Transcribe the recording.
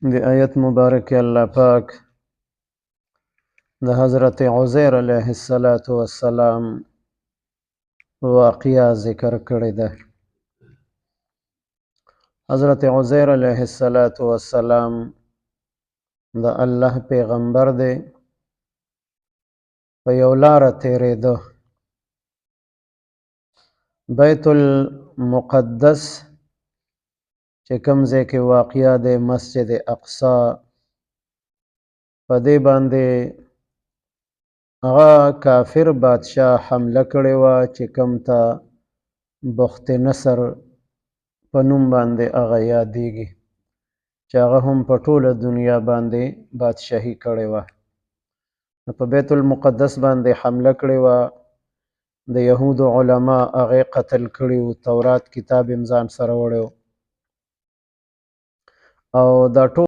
د آیت مبارک الله پاک د حضرت عزیر علیه السلام واقعه ذکر کړی ده. حضرت عزیر علیه السلام د الله پیغمبر دی. په یو لاره تیریده، بیت المقدس چې کوم ځای کې واقع دی، مسجد اقصی، په دې باندې هغه کافر بادشاه حمله کړې وه چې کوم ته بخت نصر په نوم باندې هغه یادیږي، چې هغه هم په ټوله دنیا باندې بادشاهي کړې وه. په بیت المقدس باندې حمله کړې وه. د یهودو علما هغه قتل کړي وو، تورات کتاب یې ځان سره وړی و، او دا ټول